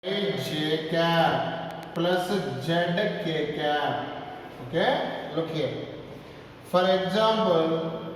j cap plus z k cap. Okay, look here. For example,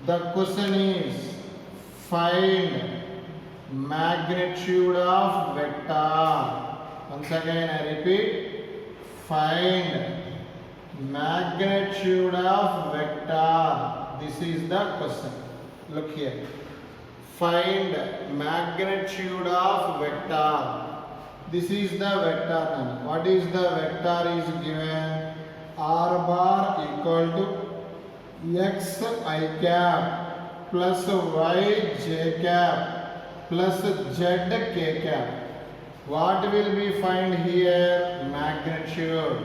the question is find magnitude of vector. Once again I repeat, find magnitude of vector. This is the question. Look here. Find magnitude of vector. This is the vector. What is the vector is given? R bar equal to x I cap plus y j cap plus z k cap. What will we find here? Magnitude.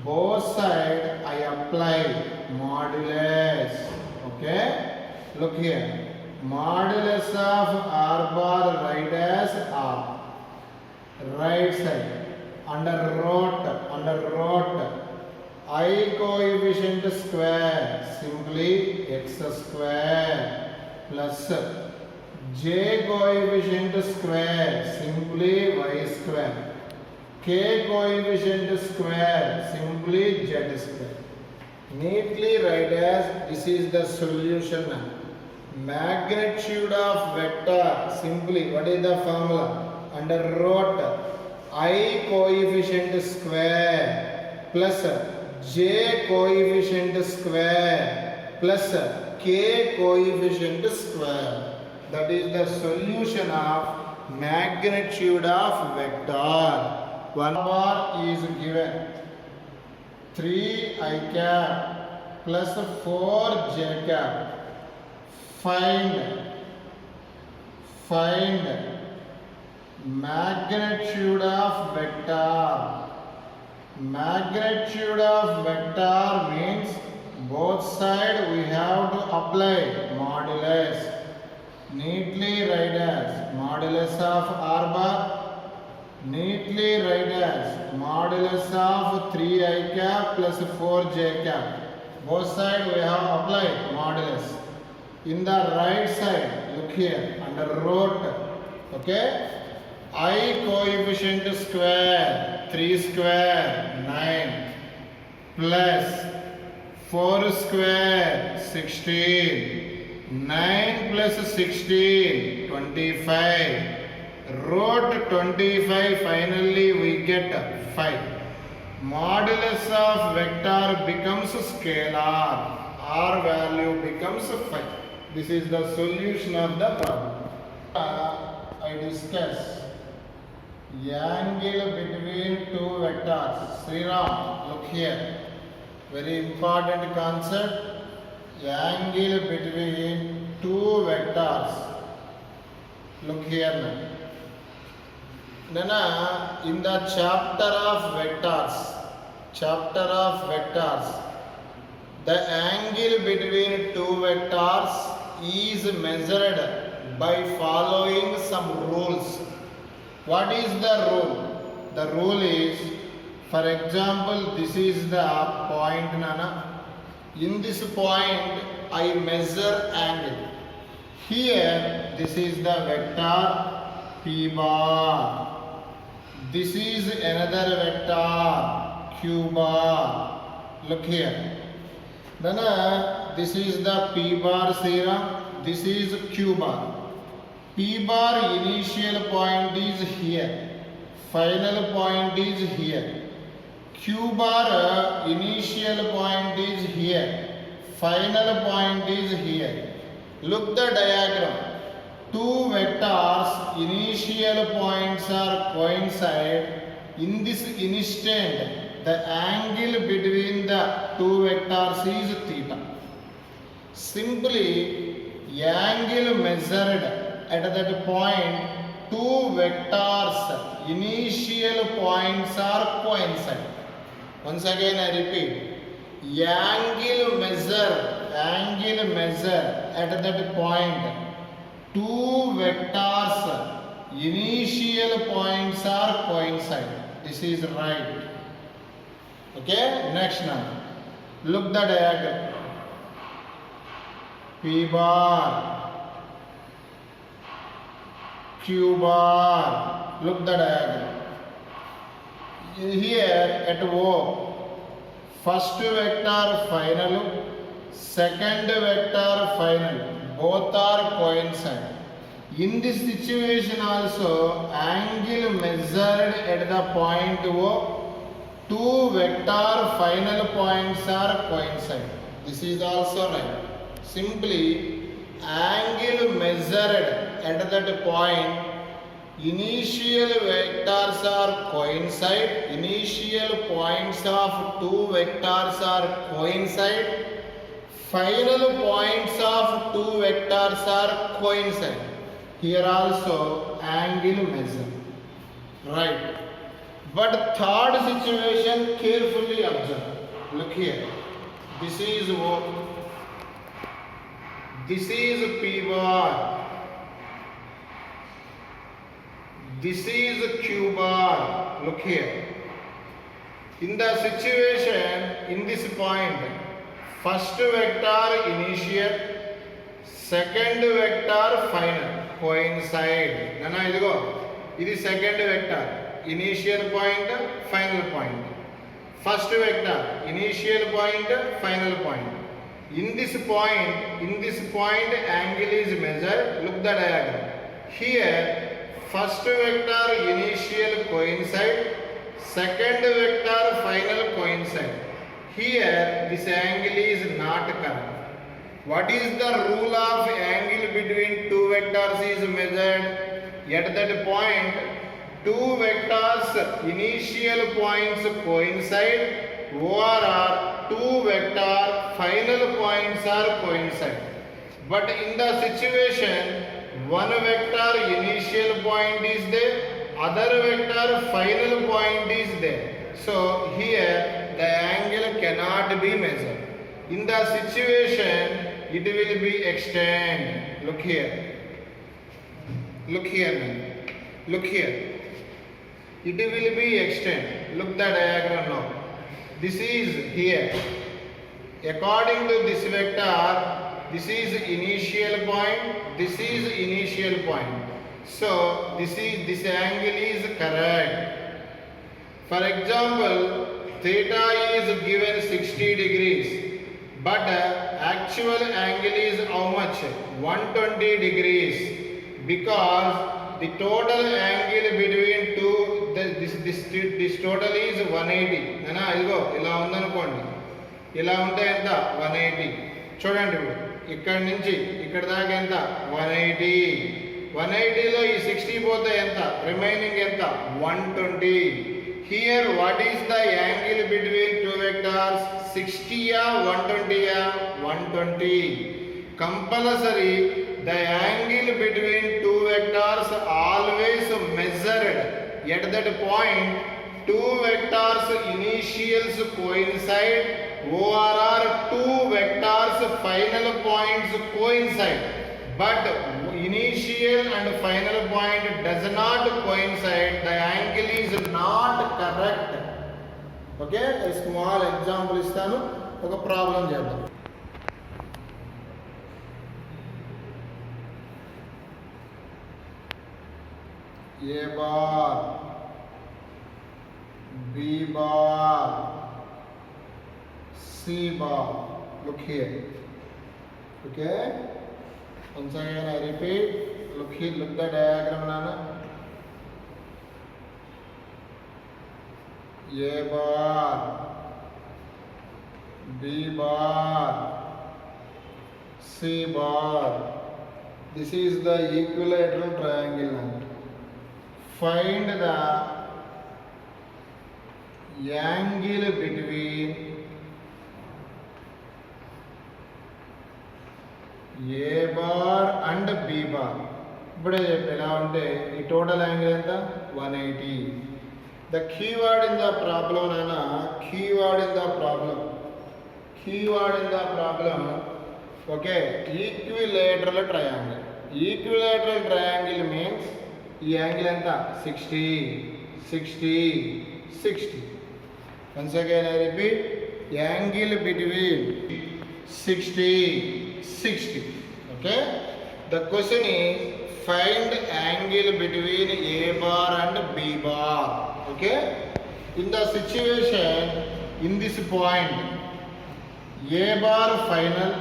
Both sides I apply modulus. Okay? Look here. Modulus of R bar right as R. Right side. Under root. I coefficient square. Simply x square plus j coefficient square. Simply y square. K coefficient square. Simply z square. Neatly write as this is the solution. Magnitude of vector. Simply what is the formula? Under root I coefficient square plus j coefficient square plus k coefficient square. That is the solution of magnitude of vector. One bar is given 3 I cap plus 4 j cap. Find magnitude of vector. Magnitude of vector means both sides we have to apply modulus. Neatly write as modulus of R bar. Neatly write as modulus of 3 I cap plus 4 j cap. Both sides we have applied modulus. In the right side, look here, under root, okay, I coefficient square, 3 square, 9, plus 4 square, 16, 9 plus 16, 25, root 25, finally we get 5. Modulus of vector becomes scalar, R value becomes 5. This is the solution of the problem. I discuss angle between two vectors. Sriram, look here. Very important concept. Angle between two vectors. Look here now. In the chapter of vectors, the angle between two vectors is measured by following some rules. What is the rule? The rule is, for example, this is the point, Nana. In this point, I measure angle. Here, this is the vector P bar. This is another vector Q bar. Look here. Then this is the P bar serum. This is Q bar. P bar initial point is here. Final point is here. Q bar initial point is here. Final point is here. Look the diagram. Two vectors initial points are coincide. In this instant, the angle between the two vectors is theta. Simply, angle measured at that point, two vectors initial points are coincide. Once again I repeat, angle measure at that point, two vectors initial points are coincide. This is right. Okay, next now. Look the diagram. P bar, Q bar, Look the diagram. Here at O, first vector final, second vector final, both are coincide. In this situation also, angle measured at the point O, two vector final points are coincide. This is also right. Simply, angle measured at that point, initial vectors are coincide, initial points of two vectors are coincide, final points of two vectors are coincide. Here also angle measure, right? But third situation, carefully observe. Look here. This is O. This is P bar. This is Q bar. Look here. In the situation, in this point, first vector initial, second vector final, coincide. Nana, idigo. This is second vector, initial point, final point. First vector, initial point, final point. In this point, angle is measured. Look the diagram. Here, first vector initial coincide, second vector final coincide. Here, this angle is not correct. What is the rule of angle between two vectors is measured? At that point, two vectors initial points coincide, or two vector final points are coincide. But in the situation, one vector initial point is there, other vector final point is there. So here the angle cannot be measured. In the situation, it will be extend. Look here. Look here, man. Look here. It will be extend. Look the diagram now. This is here. According to this vector, this is initial point, this is initial point. So this angle is correct. For example, theta is given 60 degrees, but actual angle is how much? 120 degrees, because the total angle between two, this total is 180. Nana, idigo ila undanukondi. ఇలా ఉంటే ఎంత 180. చూడండి, ఇప్పుడు ఇక్కడ నుంచి ఇక్కడ దాకా ఎంత 180. 180లో ఈ 60 పోతే ఎంత? రిమైనింగ్ ఎంత? 120. Here what is the angle between two vectors? 60యా 120యా? 120. Compulsory the angle between two vectors always measured at that point. Two vectors initials coincide, or two vectors final points coincide, but initial and final point does not coincide. The angle is not correct. Okay, a small example istanu, oka problem cheddam. A bar, B bar, C bar. Look here. Okay. Once again I repeat. Look here. Look the diagram, Nana. A bar, B bar, C bar. This is the equilateral triangle. Find the angle between A bar and B bar. ఇప్పుడే ఎలా ఉంటే ఈ total angle ఎంత? 180. The keyword in the problem, Nana, keyword in the problem, okay, equilateral triangle. Equilateral triangle means ఈ angle ఎంత? 60, 60, 60. Once again I repeat, angle between 60, 60. Okay. The question is, find angle between A bar and B bar. Okay, in the situation, in this point, A bar final,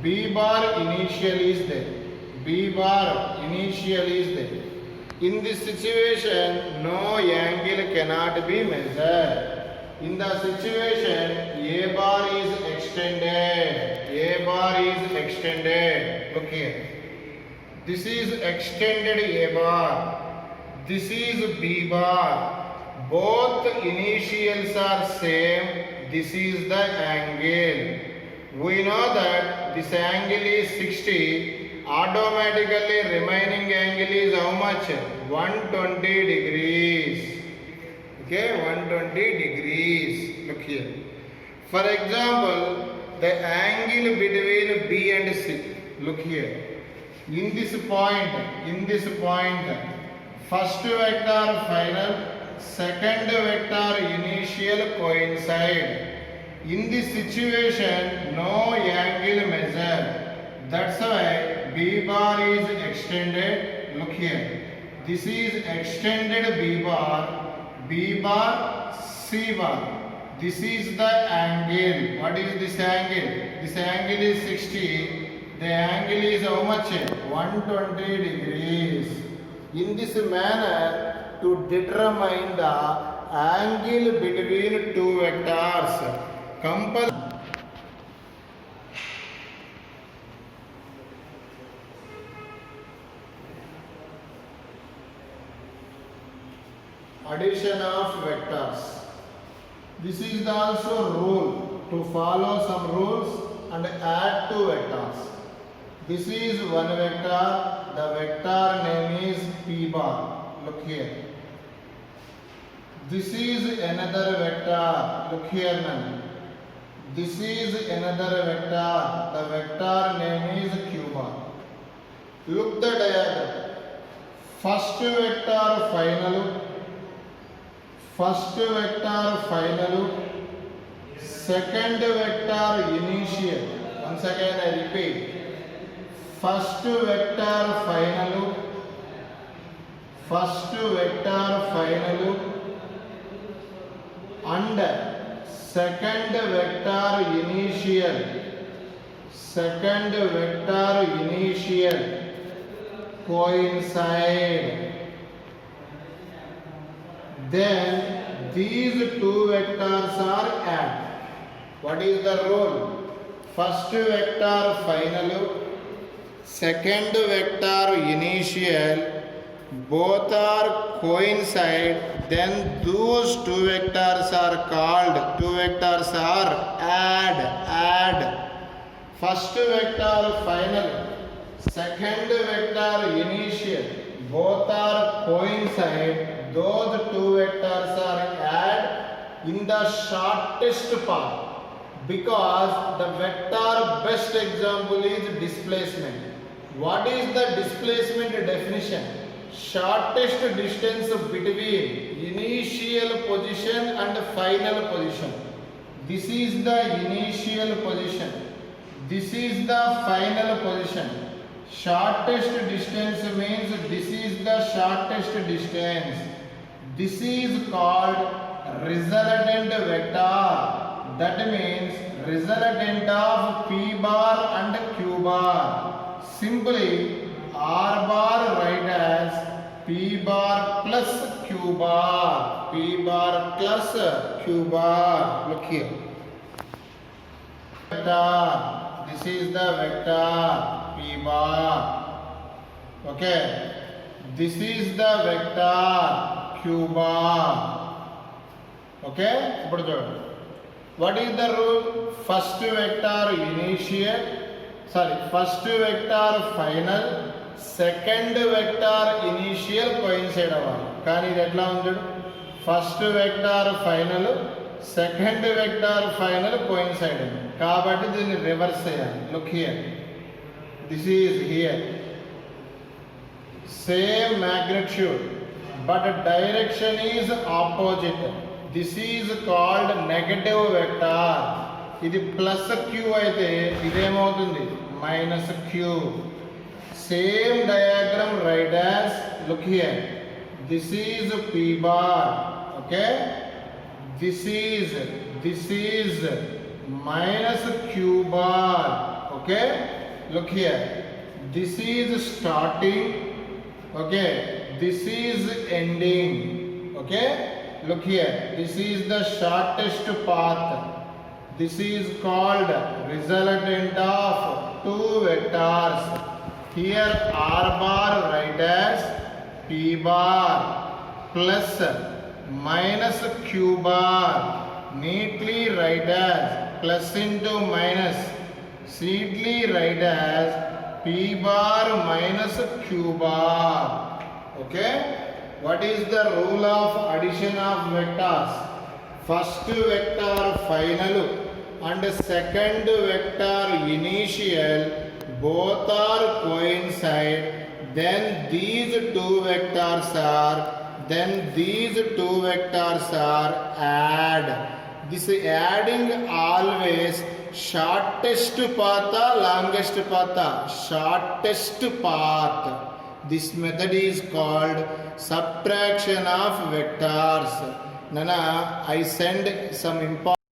B bar initial is there. B bar initial is there. In this situation, no angle cannot be measured. In the situation, A bar is extended. A bar is extended. Look here. This is extended A bar. This is B bar. Both initials are same. This is the angle. We know that this angle is 60. Automatically remaining angle is how much? 120 degrees. Okay, 120 degrees. Look here. For example, the angle between B and C. Look here. In this point, first vector final, second vector initial coincide. In this situation, no angle measure. That's why B bar is extended. Look here. This is extended B bar, C bar. This is the angle. What is this angle? This angle is 60. The angle is how much? 120 degrees. In this manner, to determine the angle between two vectors, addition of vectors. This is also rule to follow some rules and add two vectors. This is one vector. The vector name is P bar. Look here. This is another vector. Look here now. This is another vector. The vector name is Q bar. Look the diagram. First vector final. Second vector initial. Once again I repeat. First vector final. And second vector initial coincide. Then these two vectors are added. What is the rule? First vector final, second vector initial, both are coincide. Then those two vectors are called, two vectors are add. First vector final, second vector initial, both are coincide. Those two vectors are add in the shortest path. Because the vector best example is displacement. What is the displacement definition? Shortest distance between initial position and final position. This is the initial position. This is the final position. Shortest distance means this is the shortest distance. This is called resultant vector. That means resultant of P bar and Q bar. Simply R bar write as P bar plus Q bar. P bar plus Q bar. Look here. Vector. This is the vector P bar. Okay. This is the vector Q bar. Okay. What is the rule? First vector final, second vector initial coincide avali. Kani idu etla undu? First vector final, second vector final coincide. Kabatti దీన్ని reverse cheyali. Look here. This is here. Same magnitude, but direction is opposite. This is called negative vector. ఇది plus q అయితే ఇదేమవుతుంది minus q. same diagram write as, look here, this is P bar, okay, this is minus Q bar, okay, look here, this is starting, okay, this is ending, okay, look here, this is the shortest path, this is called resultant of two vectors. Here R bar write as P bar plus minus Q bar, neatly write as plus into minus, neatly write as P bar minus Q bar, okay. What is the rule of addition of vectors? First vector final and second vector initial both are coincide, then these two vectors are add. This adding always shortest path, longest path, shortest path. This method is called subtraction of vectors. Nana, I send some important